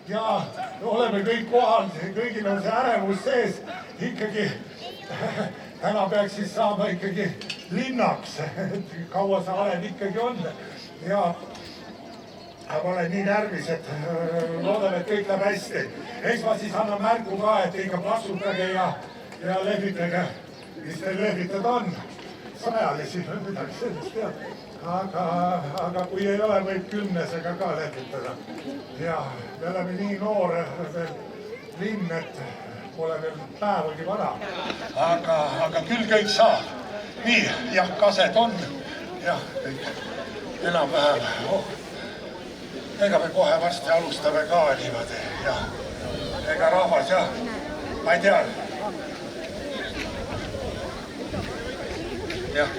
ja oleme kõik kohal, kõigil on see ärevus sees. Ikkagi täna peaks siis saama ikkagi linnaks, kaua see alev ikkagi on. Ja ma olen nii närvis, et loodan, et kõik läheb hästi. Eks ma siis annan märku ka, et ikka plaksutage ja lehvitage, mis teil lehvitada on. Sajalisi või midagi sellist, jah. Aga kui ei ole, võib 10-sega ka lehvitada. Ja me oleme nii noor veel linn, et pole veel päevagi vana. Aga küll kõik saab. Nii, jah, kased on. Jah, kõik enam-vähem. Ega me kohe varsti alustame ka niimoodi. Ja ega rahvas, jah, ma ei tea. Jah.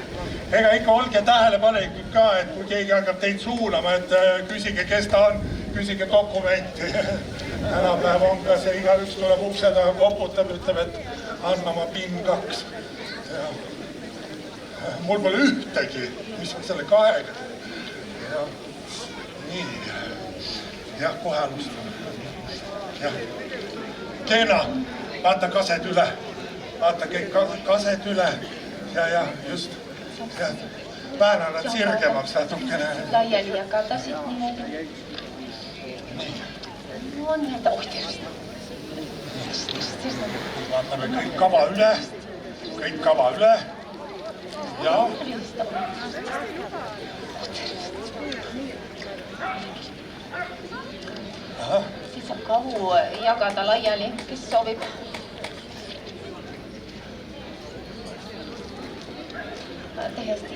Ega ikka olge tähelepanelikud ka, et kui keegi hakkab teid suunama, et küsige, kes ta on, küsige dokumenti. Tänapäev on ka see, igaüks tuleb ukse taga, koputab, ütleb, et anna ma PIN 2. Mul pole ühtegi, mis on selle 2. Nii. Jah, kohe alustame. Jah. Kena, vaata kased üle. Vaata kõik kased üle. Ja just. Vääna nad sirgemaks natukene. Laiali jagada siit niimoodi. No nii-öelda ohterist. Vaatame kõik kava üle. Kõik kava üle. Ja. Siis saab kavu jagada laiali, kes soovib.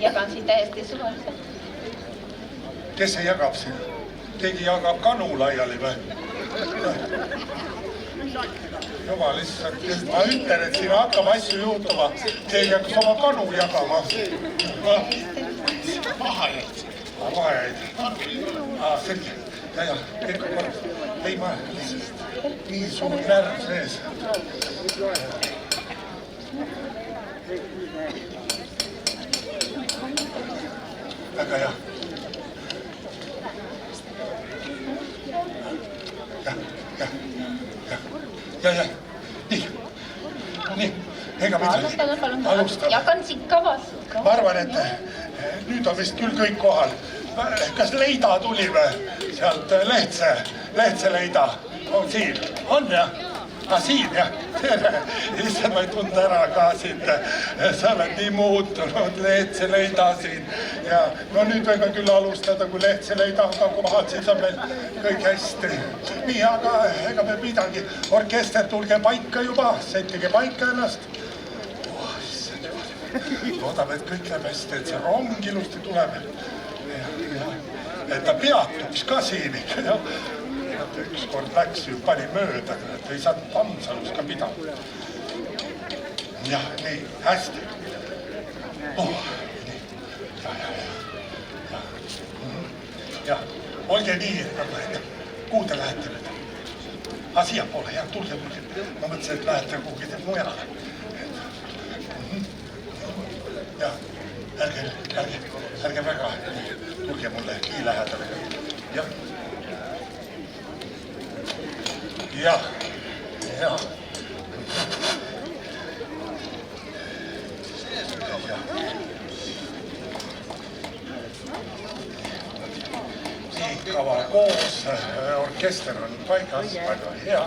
Jagan siin täiesti suvaliselt. Kes see jagab siin? Keegi jagab kanu laiali või? Jumal lihtsalt, ma ütlen, et siin hakkab asju juhtuma. Keegi hakkas oma kanu jagama. Vahajaid. Vahajaid. Selge. Ja, kõik on korras. Ei, ma lihtsalt nii suur närv sees. Väga hea. Ja. Nii. Ega midagi. Alustame. Jagan siin kavas. Ma arvan, et nüüd on vist küll kõik kohal. Kas leida tuli või? Sealt Lehtse leida. On siin? On jah? Siin jah, issand, ma ei tunda ära ka siit, sa oled nii muutunud, Lehtse leida siin ja no nüüd võime küll alustada, kui Lehtse leida on kohal, siis on meil kõik hästi. Nii, aga ega me midagi, orkester, tulge paika juba, settige paika ennast. Loodame, et kõik läheb hästi, et see rong ilusti tuleb, et ta peatuks ka siin ikka, jah. Ükskord läks ju pani mööda, et ei saanud Tammsalus ka pidada. Jah, nii, hästi. Jah, olge nii, kuhu te lähete nüüd? Siiapoole, jah, tulge. Ma mõtlesin, et lähete kuhugi mujale. Jah, ärge väga, tulge mulle nii lähedale. Jah. Jah. Nii kava koos, orkester on paigas, väga hea.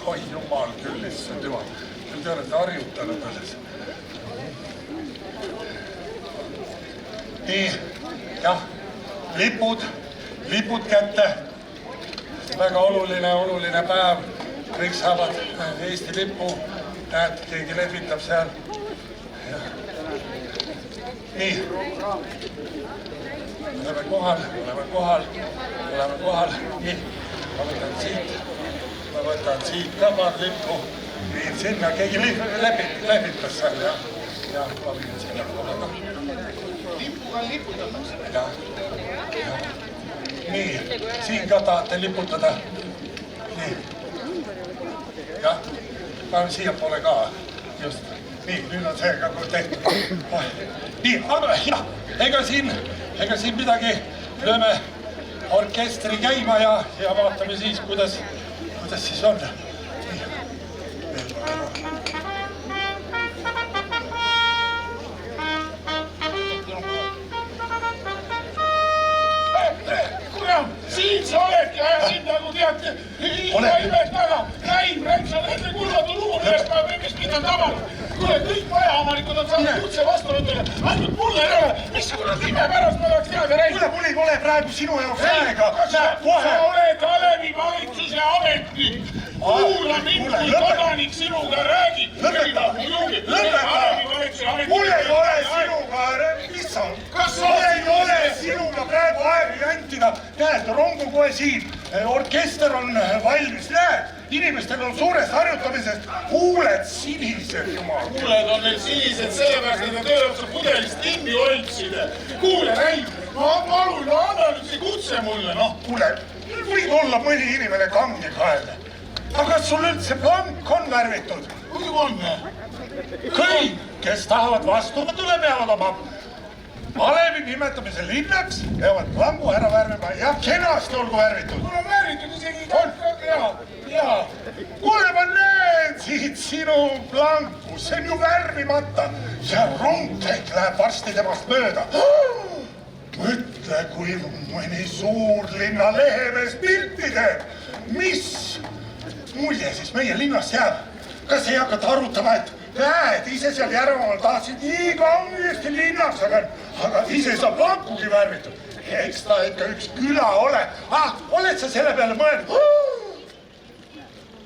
Oi jumal küll, issand jumal. Küll te olete harjutanud alles. Nii, jah, lipud kätte. Väga oluline päev. Kõik saavad Eesti lipu. Näed, keegi lehvitab seal. Nii. Oleme kohal. Nii. Ma võtan siit ka paar lippu. Viin sinna. Keegi lehvitas seal, jah. Jah, ma viin sinna kohe. Lipuga liputatakse. Jah. Nii, siin ka tahate liputada. Nii. Jah, paneme siia poole ka. Just. Nii, nüüd on see ka kui tehtud. Nii, aga jah, ega siin midagi. Lööme orkestri käima ja vaatame siis, kuidas kuidas siis on? Siin sa oledki, aja sind nagu teate, iga imes taga, näib, räksa nende kurvadu lugu, mis mind on tabanud. Kuule, kõik majaomanikud on saanud kutse vastu võtule, ainult mulle ei ole, mis kurat ime pärast ma tahaks teada räägida. Kuule, mul ei ole praegu sinu jaoks aega. Sa oled Alevi valitsuse ametnik. Kuula mind, kui kodanik sinuga räägib. Lõpeta! Mul ei ole sinuga, mis sa? Mul ei ole sinuga praegu aega jantida. Näed, rong on kohe siin. Orkester on valmis. Näed, inimestel on suurest harjutamisest huuled sinised, jumal. Huuled on neil sinised, sellepärast, et nad öövad sa pudelist kinni oltside. Kuule, Räim, ma palun, anna nüüd see kutse mulle, noh. Kuule, võib olla mõni inimene kange kael. Aga kas sul üldse plank on värvitud? Kui on? Kõik, kes tahavad vastuvõtule, peavad oma Alevi nimetamise linnaks, peavad plangu ära värvima ja kenasti olgu värvitud. Mul on värvitud isegi jaa. Kuule, ma näen siit sinu planku, see on ju värvimata ja rongkäik läheb varsti temast mööda. Mõtle, kui mõni suurlinna lehemees pilti teeb. Mis mulje siis meie linnast jääb? Kas ei hakata arutama, et näed, ise seal Järvamaal tahtsid nii kangesti linnaks, aga ise saab plankugi värvitud. Eks ta ikka üks küla ole. Oled sa selle peale mõelnud?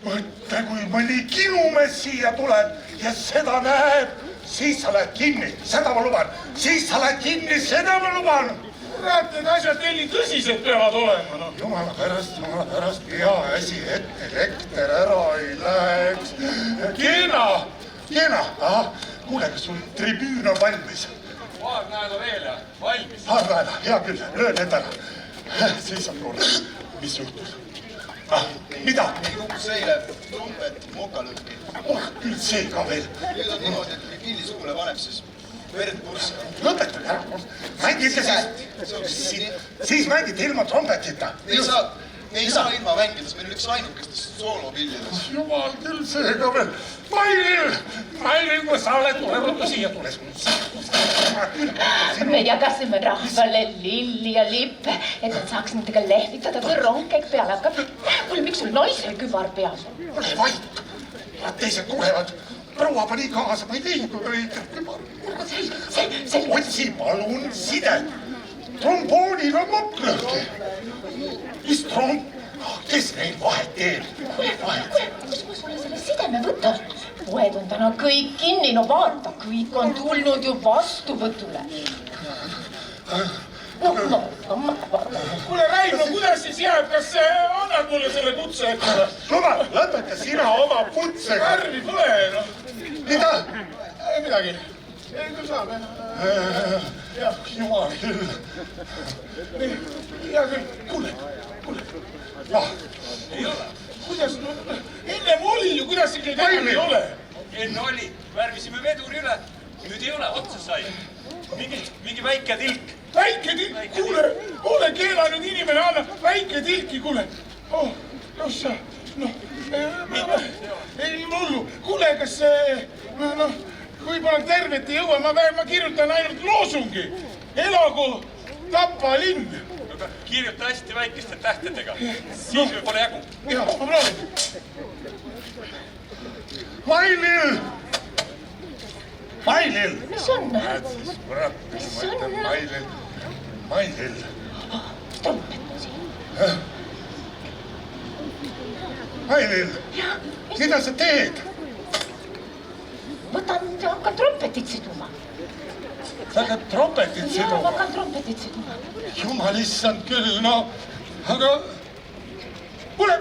Mõtle, kui mõni kinumees siia tuleb ja seda näeb, siis sa lähed kinni, seda ma luban. Siis sa lähed kinni, seda ma luban. Kurat, need asjad teil nii tõsised peavad olema, noh. Jumala pärast, hea asi, et elekter ära ei läheks. Kena, kuule, kas sul tribüün on valmis? Paar näeda veel ja valmis. Paar näeda, hea küll, löö need ära. Siis on kuule, mis juhtus? Mida? Kukkus eile trumpet mokalõhki. Küll see ka veel. Nüüd on niimoodi, et kui pilli sugule paneb, siis verd purska. Lõpetage ära. Mängite siis mängite ilma trompetita. Ei saa ilma mängides, meil on üks ainukestest soolopillides. Jumal küll see ka veel. Mailil, kui sa oled tulevad siia tules. Me jagasime rahvale lilli ja lippe, et nad saaks nendega lehvitada, kui rongkäik peale hakkab. Kuule, miks sul naisel kübar peas on? Ole vait. Teised kuulevad. Proua pani kaasa, ma ei leidnud õiget kübar. Otsi palun sidet. Tromboonil on moklõhki. Mis kes neid vahet teeb? Kus ma sulle selle sideme võtan? Poed on täna kõik kinni, no vaata, kõik on tulnud ju vastuvõtule. Kuule, Raimo, kuidas siis jääb, kas annad mulle selle kutse? Jumal, lõpeta sina oma kutsega. Värvi pole, noh. Mida? Midagi. Ei, küll saab, jah. Jumal küll. Hea küll, kuule. Ei ole. Kuidas, ennem oli ju, kuidas ikka ennem ei ole? Enne oli, värvisime veduri üle, nüüd ei ole, otsa sai. Mingi väike tilk. Väike tilk, kuule, keela nüüd inimene anna, väike tilki, kuule. Kus sa, ei hullu. Kuule, kas, kui polnud tervet ei jõua, ma kirjutan ainult loosungi. Elagu Tapa linn. Kirjuta hästi väikeste tähtedega, siis pole jagu. Jah, ma proovin. Mailil! Mis on? Näed siis, kurat, mis ma ütlen, Mailil. Trompet on siin. Mailil, mida sa teed? Võtan ja hakkan trompetit siduma. Sa hakkad trompetit Jaa, siduma? ma hakkan trompetit siduma. Jumal issand küll, no, aga... Kuule,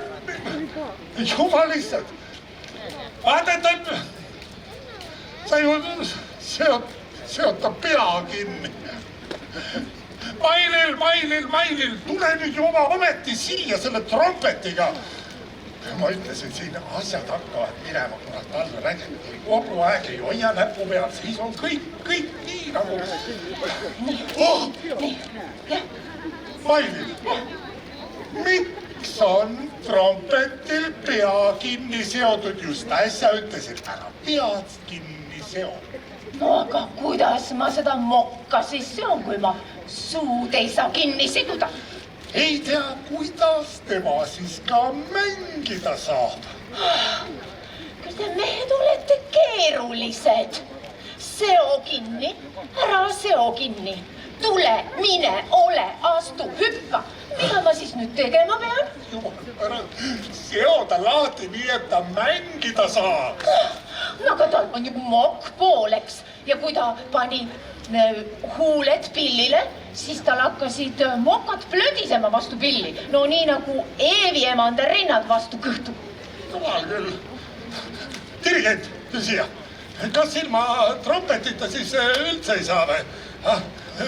jumal issand. Vaata, et sa ju seota pea kinni. Mailil, tule nüüd ju oma ometi siia selle trompetiga. Ma ütlesin siin, asjad hakkavad minema, kurat alla räägib. Kogu aeg ei hoia näpu peal, siis on kõik nii nagu... Nii, jah. Mailil, miks on trompetil pea kinni seotud, just äsja ütlesin, ära pead kinni seotud. No aga kuidas ma seda mokka siis seon, kui ma suud ei saa kinni siduda? Ei tea, kuidas tema siis ka mängida saab. Kas te mehed olete keerulised? Seo kinni, ära seo kinni. Tule, mine, ole, astu, hüppa. Mida ma siis nüüd tegema pean? Jumal, seoda lahti nii, et ta mängida saab. No aga tal on ju mokk pooleks ja kui ta pani huuled pillile, siis tal hakkasid mokad plödisema vastu pilli. No nii nagu Eevi mandarinnad vastu kõhtu. Jumal küll. Dirigent, siia. Kas ilma trompetita siis üldse ei saa või?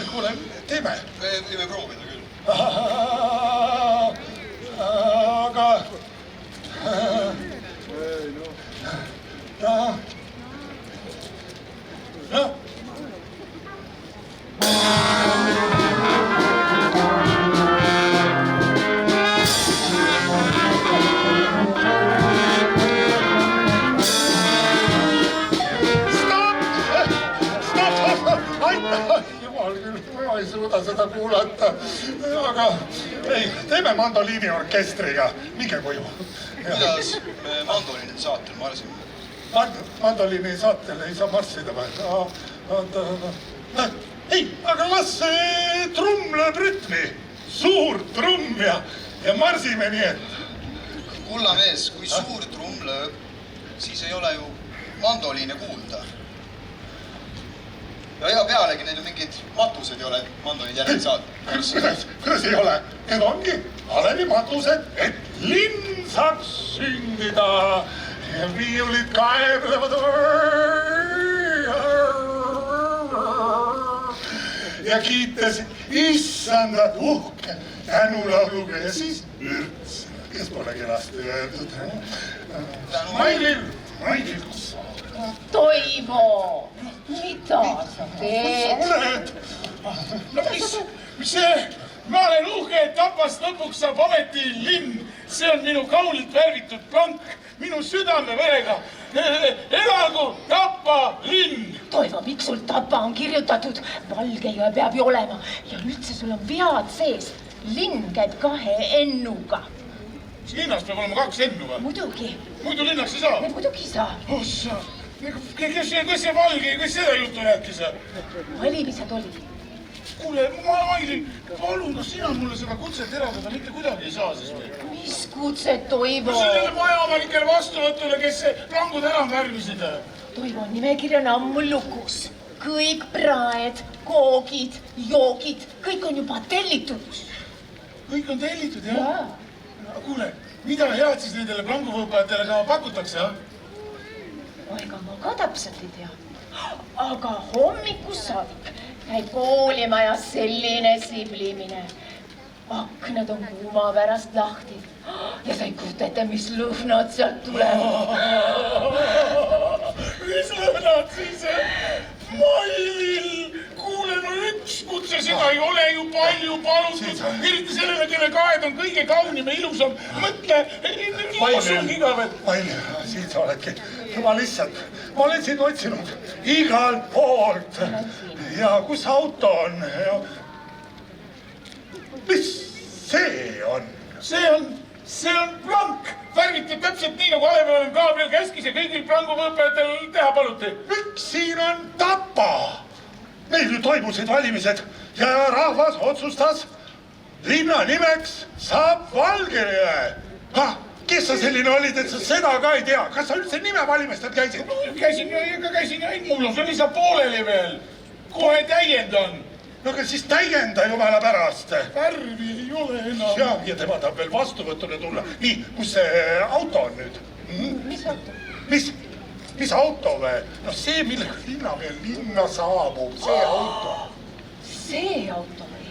Kuule, teeme. Võime proovida küll. Aga... Ma ei suuda seda kuulata, aga ei, teeme mandoliiniorkestriga, minge koju. Kuidas me mandoliinid saatel marsime? Mandoliini saatel ei saa marssida või? Ei, aga las trumm lööb rütmi, suur trumm ja marsime nii, et... Kulla mees, kui suur trumm lööb, siis ei ole ju mandoliine kuulda. Ja ega pealegi need ju mingid matused ei ole mandoliin järgi saada. Kuidas ei ole? Need ongi Alevi matused, et linn saaks sündida. Viiulid kaeblevad. Ja kiites issandat uhke tänulauluga ja siis ürts, kes pole kenasti öeldud. Mailil, kus sa oled? Toivo, mida sa teed? No mis see? Ma olen uhke, et Tapast lõpuks saab ometi linn. See on minu kaulilt värvitud plank, minu südameverega. Elagu Tapa linn! Toivo, miks sul Tapa on kirjutatud? Valgejõe peab ju olema. Ja üldse sul on vead sees. Linn käib 2 ennuga. Linnas peab olema 2 ennu või? Muidugi. Muidu linnaks ei saa? Muidugi saa. Ossa, kes see valge, kes seda juttu rääkis? Valimised oli. Kuule, Maili, palun, kas sina mulle seda kutset eraldada mitte kuidagi ei saa siis või? Mis kutset, Toivo? Sellele majaomanikele vastuvõtule, kes plangud ära värvisid. Toivo, nimekiri on ammu lukus. Kõik praed, koogid, joogid, kõik on juba tellitud. Kõik on tellitud, jah? Jaa. Kuule, mida head siis nendele planguvõõpajatele ka pakutakse, jah? Ega ma ka täpselt ei tea. Aga hommikus saadik käib koolimajas selline siblimine. Aknad on kuuma pärast lahti. Ja sa ei kujuta ette, mis lõhnad sealt tulevad. Mis lõhnad siis? Mailil! Kuule, no üks kutse, seda ei ole ju palju palutud. Eriti sellele, kelle kaed on kõige kaunim ja ilusam. Mõtle, niisugiga veel. Maili, siin sa oledki. Ma lihtsalt, ma olen sind otsinud igalt poolt. Ja kus auto on? Mis see on? See on plank. Värvitud täpselt nii, nagu Alevel Gabriel käskis ja kõigil planguvõõpajatel teha paluti. Miks siin on Tapa? Meil ju toimusid valimised ja rahvas otsustas, linna nimeks saab Valgejõe. Kes sa selline olid, et sa seda ka ei tea? Kas sa üldse nimevalimistel käisid? Käisin ja mul on see lihtsalt pooleli veel. Kohe täiendan. No aga siis täienda jumala pärast. Värvi ei ole enam. Ja tema tahab veel vastuvõtule tulla. Nii, kus see auto on nüüd? Mis auto? Mis auto või? No see, millega linna veel linna saabub, see auto. See auto või?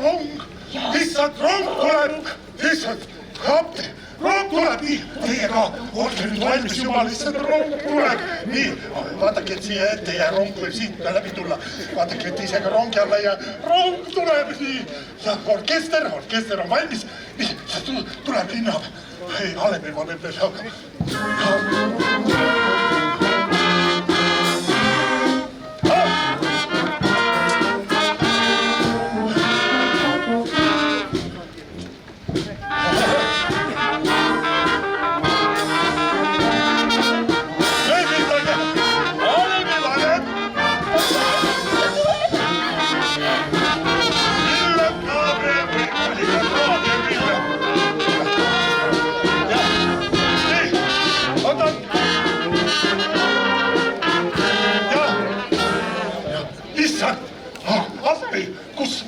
Rong. Lihtsalt rong tuleb. Lihtsalt rong tuleb, nii, teiega olge nüüd valmis, jumal, issand, rong tuleb. Nii, vaadake, et siia ette ja rong võib siit läbi tulla. Vaadake, et ise ka rongi alla ja rong tuleb, nii. Ja orkester on valmis. Nii, tuleb linnab. Ei, Alevi valeb veel,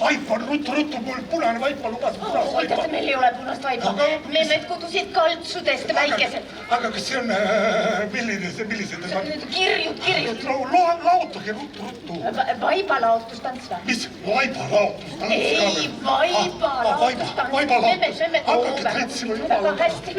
vaip on ruttu, mul punane vaip on lubas punast vaipa. Oidate, meil ei ole punast vaipa. Memmed kudusid kaltsudest väikesed. Aga kas see on, millised? Kirjud. Laotage ruttu. Vaibalaotustants või? Mis? Vaibalaotustants? Ei, vaibalaotustants. Memmed, hakake tantsima, jumal. Väga hästi.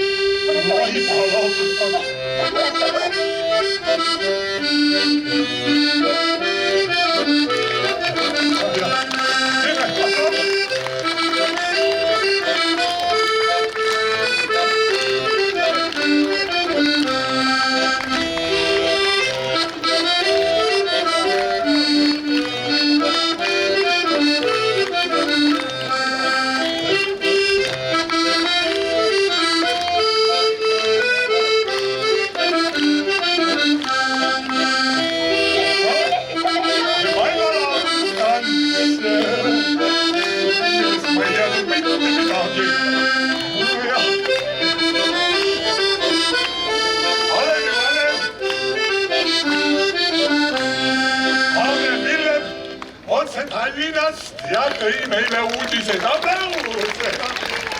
Tallinnast ja tõi meile uudised aplause.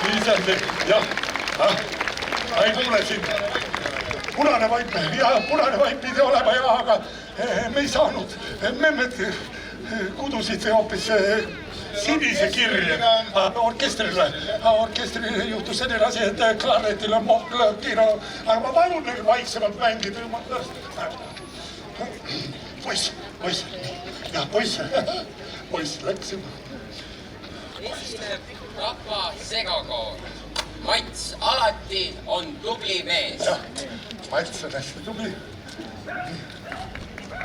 Nii see on see, jah. Ma ei kuule siin. Punane vaip pidi olema, jah, aga me ei saanud. Memmed kudusid hoopis sinise kirje. Orkestrile juhtus selline asi, et klarinetil on mohlöökino. Aga ma palun neil vaiksemalt mängida. Poiss. Ja poiss läks juba. Esineb rahva segakoor. Mats alati on tubli mees. Jah, Mats on hästi tubli.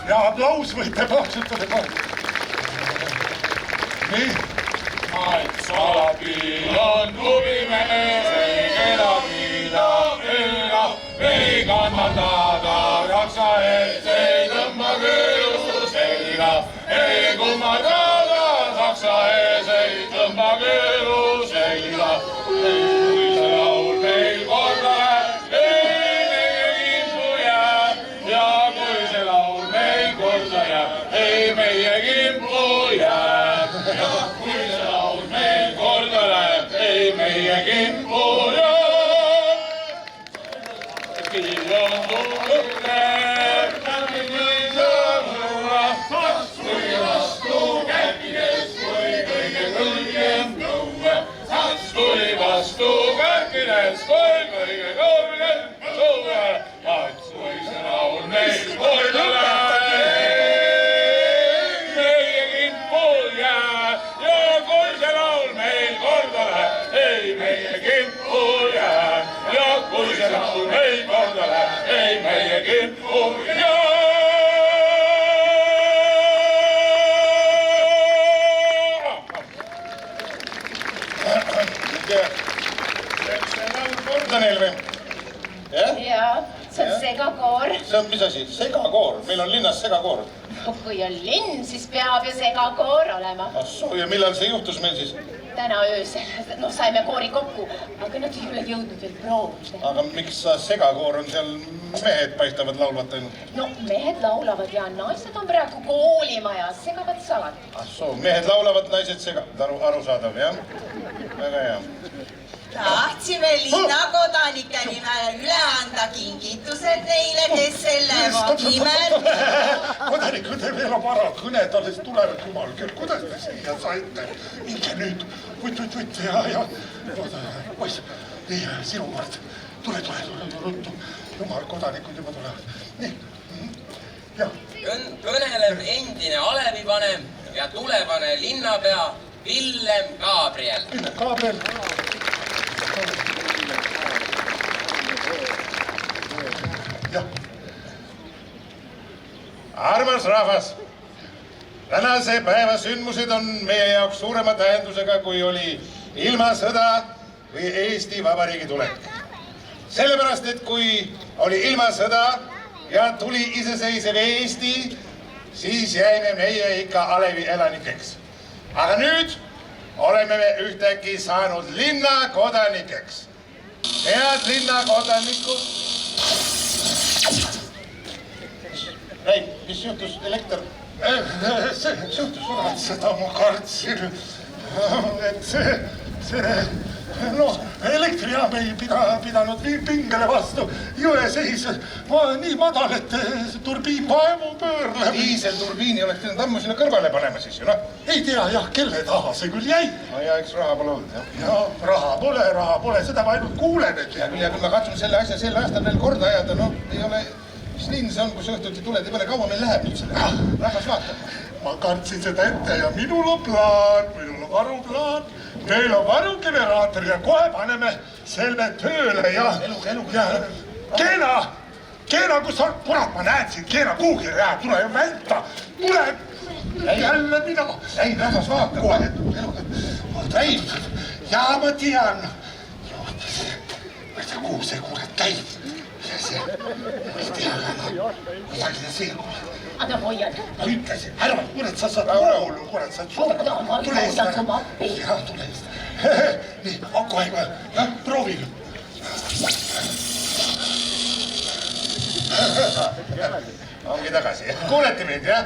Ja aplaus võite plaksutada ka. Nii. Mats alati on tubli mees, ei kedagi ta ella, ei kannatada jaksa ees, ei tõmba kõõlu selga, ei kummatada saksa ees, ei tõmba kõõlu selga. Kui see laul meil korda läheb, ei meie kimpu jääb. Ja kui see laul meil korda jääb, ei meie kimpu jääb. Ja kui see laul meil korda läheb, ei meie kimpu jääb. Kill on tulnud näeb, kämid või sõõmura, Sats tuli vastu käkkides, kui kõige kõrgem nõue. Sats tuli vastu käkkides, kui kõige kõrgem nõue. Mats, kui see laul meil korda läheb, meie kimpu jääb. Ja kui see laul meil korda läheb, ei meie kimpu jääb. Ja kui see laul meil korda läheb, ei meie kimpu jääb. Läks see laul korda neil või? Jaa, see on segakoor. See on mis asi? Segakoor? Meil on linnas segakoor. Kui on linn, siis peab ju segakoor olema. Assoo, ja millal see juhtus meil siis? Täna öösel, saime koori kokku, aga nad ei ole jõudnud veel proovida. Aga miks segakoor on seal, mehed paistavad laulvat ainult? No mehed laulavad ja naised on praegu koolimajas, segavad salati. Assoo, mehed laulavad, naised segavad, arusaadav, jah? Väga hea. Tahtsime linnakodanike nimel üle anda kingitused neile, kes selle nimel. Kodanikud ei veel oma ära kõned, alles tulevad jumal küll. Kuidas te siia saite? Minge nüüd, vutt ja poiss, nii, sinu kord. Tule, ruttu. Jumal, kodanikud juba tulevad. Nii, jah. Kõneleb endine alevivanem ja tulevane linnapea Villem Gabriel. Villem Gabriel. Jah. Armas rahvas, tänase päeva sündmused on meie jaoks suurema tähendusega, kui oli ilmasõda või Eesti Vabariigi tulek. Sellepärast, et kui oli ilmasõda ja tuli iseseisev Eesti, siis jäime meie ikka alevi elanikeks. Aga nüüd oleme me ühtäkki saanud linnakodanikeks. Head linnakodanikud. Ei, mis juhtus, elekter? See juhtus, seda ma kartsin. Et see, elektrijaam ei pidanud pingele vastu. Jõe seis nii madal, et turbiin vaevu pöörleb. Diiselturbiini oleks teinud ammu sinna kõrvale panema siis ju, noh. Ei tea jah, kelle taha see küll jäi. No ja eks raha pole olnud, jah. Ja raha pole, seda ma ainult kuulen, et... Ja küll ma katsun selle asja sel aastal veel korda ajada, noh, ei ole... Mis linn see on, kus õhtuti tuled ja peale kaua meil läheb nüüd selle? Rahvas vaatab. Ma kartsin seda ette ja minul on varuplaan. Meil on varugeneraator ja kohe paneme selle tööle ja... Keena, kus on? Kurat, ma näed sind, Keena kuhugi jääb, tule ja välta. Tule, jälle mina. Ei, rahvas vaatab. Kohe, ja ma tean. Ma ei tea, kuhu see kurat käib. Ma ei tea, midagi see kurat. Aga hoian. Ma ütlesin, ära, kurat, sa saad voolu, kurat, sa saad... Tule eest. Jah, tule eest. Nii, kohe, jah, proovin. Ongi tagasi. Kuulete mind, jah?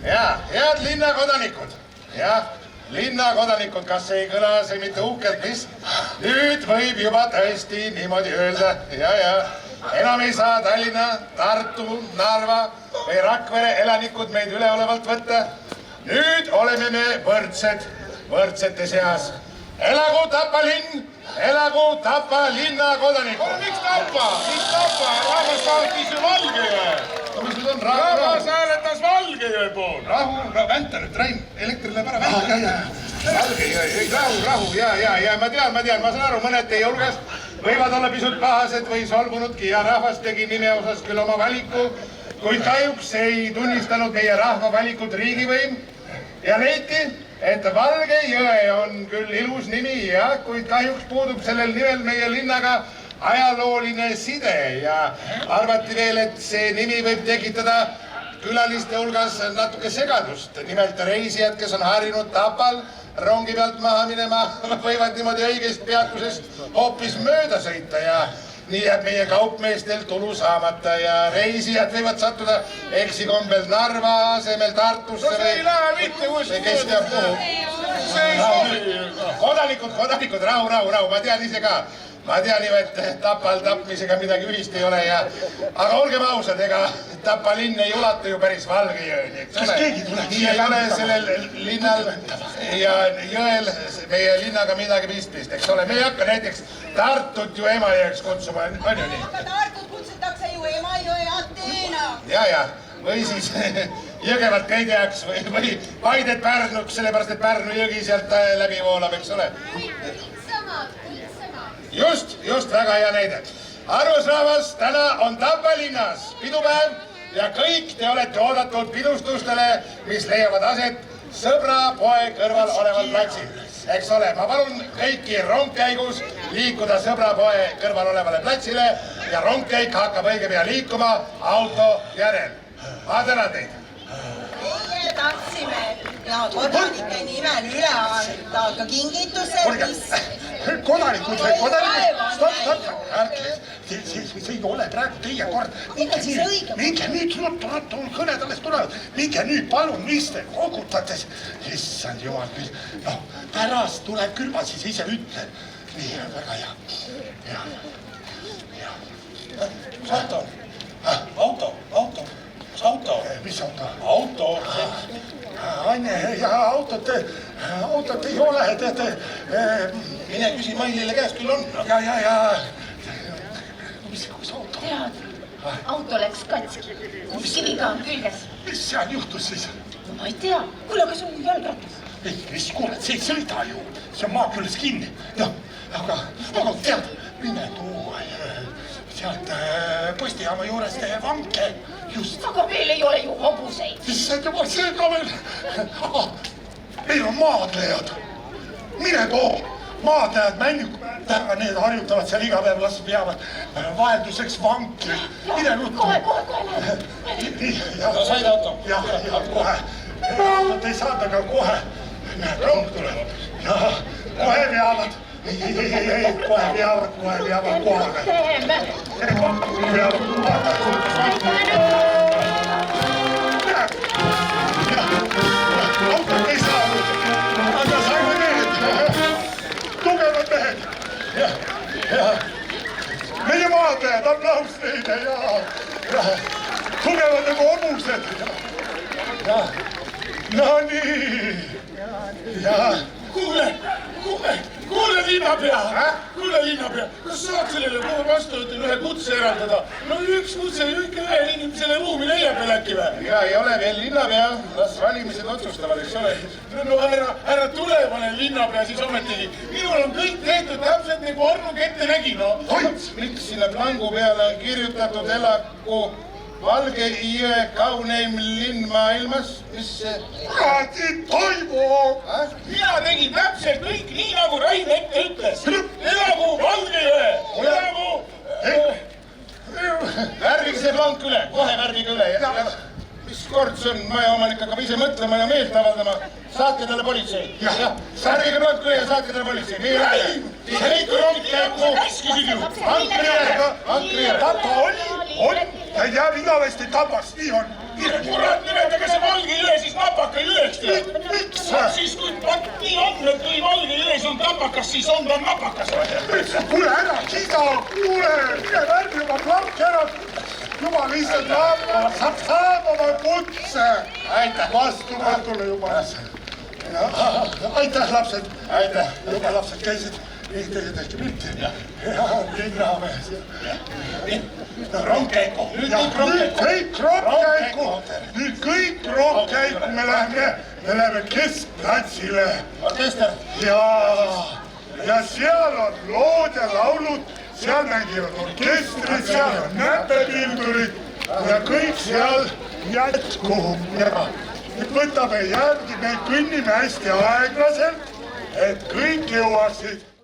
Ja, head linnakodanikud. Jah, linnakodanikud, kas ei kõla see mitte uhkelt, mis? Nüüd võib juba tõesti niimoodi öelda. Ja. Enam ei saa Tallinna, Tartu, Narva või Rakvere elanikud meid üleolevalt võtta. Nüüd oleme me võrdsete seas. Elagu Tapa linn, elagu Tapa linna kodanikud. Miks Tapa? Rahvas hääletas ju Valgejõe. Mis nüüd on? Rahvas hääletas Valgejõe pool. Rahu, vänta nüüd, Rain, elektri läheb ära, vänta. Valgejõe, rahu, ja, ma tean, ma saan aru, mõned teie hulgast võivad olla pisut pahased või solvunudki ja rahvas tegi nime osas küll oma valiku, kuid kahjuks ei tunnistanud meie rahva valikut riigivõim ja leiti, et Valgejõe on küll ilus nimi, jah, kuid kahjuks puudub sellel nimel meie linnaga ajalooline side ja arvati veel, et see nimi võib tekitada külaliste hulgas natuke segadust. Nimelt reisijad, kes on harjunud Tapal rongi pealt maha minema, võivad niimoodi õigest peatusest hoopis mööda sõita ja nii jääb meie kaupmeestel tulu saamata ja reisijad võivad sattuda eksikombel Narva asemel Tartusse. No see ei lähe mitte kuskil. See ei sobi. Kodanikud, rahu, ma tean ise ka. Ma tean ju, et Tapal tapmisega midagi ühist ei ole ja... Aga olgem ausad, ega Tapa linn ei ulatu ju päris Valgejõeni, eks ole? Kas keegi tuleb? Nii ei ole sellel linnal ja jõel meie linnaga midagi pistmist, eks ole? Me ei hakka näiteks Tartut ju Emajõeks kutsuma, on ju nii? Aga Tartut kutsutakse ju Emajõe Ateena. Ja, või siis Jõgevat Käidjaks või Paidet Pärnuks, sellepärast et Pärnu jõgi sealt läbi voolab, eks ole? Just, väga hea näide. Arvus rahvas, täna on Tapa linnas pidupäev ja kõik te olete oodatud pidustustele, mis leiavad aset Sõbra poe kõrval oleval platsil. Eks ole, ma palun kõiki rongkäigus liikuda Sõbra poe kõrval olevale platsile ja rongkäik hakkab õige pea liikuma auto järel. Ma tänan teid. Meie tahtsime ja kodanike nimel üle anda ka kingitused, mis... Kodanikud, stopp, see ei ole praegu teie kord. Minge nüüd, kõned alles tulevad. Minge nüüd, palun, mis te kogutate. Issand jumal küll. No, pärast tuleb küll, ma siis ise ütlen. Nii, väga hea. Mis auto on? Auto. Mis auto? Auto. Aine, ja autot ei ole, teate. mine küsi Mailile käest, küll on. ja. Mis auto? tead, auto läks katski. kiviga on külges. Mis seal juhtus siis? ma ei tea. kuule, aga see on jalgratas. Ei, kuule, see ei sõida ju. See on maaküljes kinni. Jah, aga tead, mine too sealt postijaama juurest vanke. Just. aga meil ei ole ju hobuseid. Issand jumal, see ka veel. Meil on maadlejad. Mine too. Maadlejad, männikud, need harjutavad seal iga päev, las peavad vahelduseks vanki. Mine nüüd. kohe. Said auto? Ja, kohe. Autot ei saada, aga kohe. Rong tuleb. Ja, kohe veavad. Ei, kohe veavad kohale. teeme. Veavad kohale. Autot ei saanud, aga saime mehed. Tugevad mehed. Ja. Meie maadlejad, aplaus neile ja. Tugevad nagu hobused. Ja. No nii. Ja. Kuule linnapea, kas saad sellele kohe vastu ühe kutse eraldada? No üks kutse ikka ühele inimesele ruumi leiab veel äkki või? Ja ei ole veel linnapea, las valimised otsustavad, eks ole. No härra tulevane linnapea siis ometigi. Minul on kõik tehtud täpselt nagu Arnuk ette nägi, no. Miks sinna plangu peale on kirjutatud elaku Valge jõe kauneim linn maailmas? Mis see? Kuradi Toivo! Mina tegin täpselt kõik nii, nagu Rain ette ütles. Elagu Valge jõe! Elagu... Värvige see plank üle, kohe värvige üle. Mis kord see on? Majaomanik hakkab ise mõtlema ja meelt avaldama. Saatke talle politsei. Värvige plank üle ja saatke talle politsei. Nii üle. Kõik rongkäiku. Ankri järg. Tapa oli. Ja jääb igavesti tapaks, nii on. Kurat, nimetage see Valge jõe siis napaka jõeks tead. Miks? Siis kui nii on, et kui Valge jões on tapakas, siis on ta napakas. Kuule, ära kida, kuule, mine värvi oma plank ära. Juba lihtsalt saab oma kutse. Aitäh vastuvõtule juba. Aitäh, lapsed. Aitäh. Juba lapsed käisid. Ei, teie tehke pilti. Ja, linnamees. Rongkäiku. Nüüd kõik rongkäiku. Nüüd kõik rongkäiku me läheme keskplatsile. Orkester. Ja seal on lood ja laulud, seal mängivad orkestrid, seal on näpepildurid ja kõik seal jätkub. Nüüd võtame järgi, me kõnnime hästi aeglaselt, et kõik jõuaksid.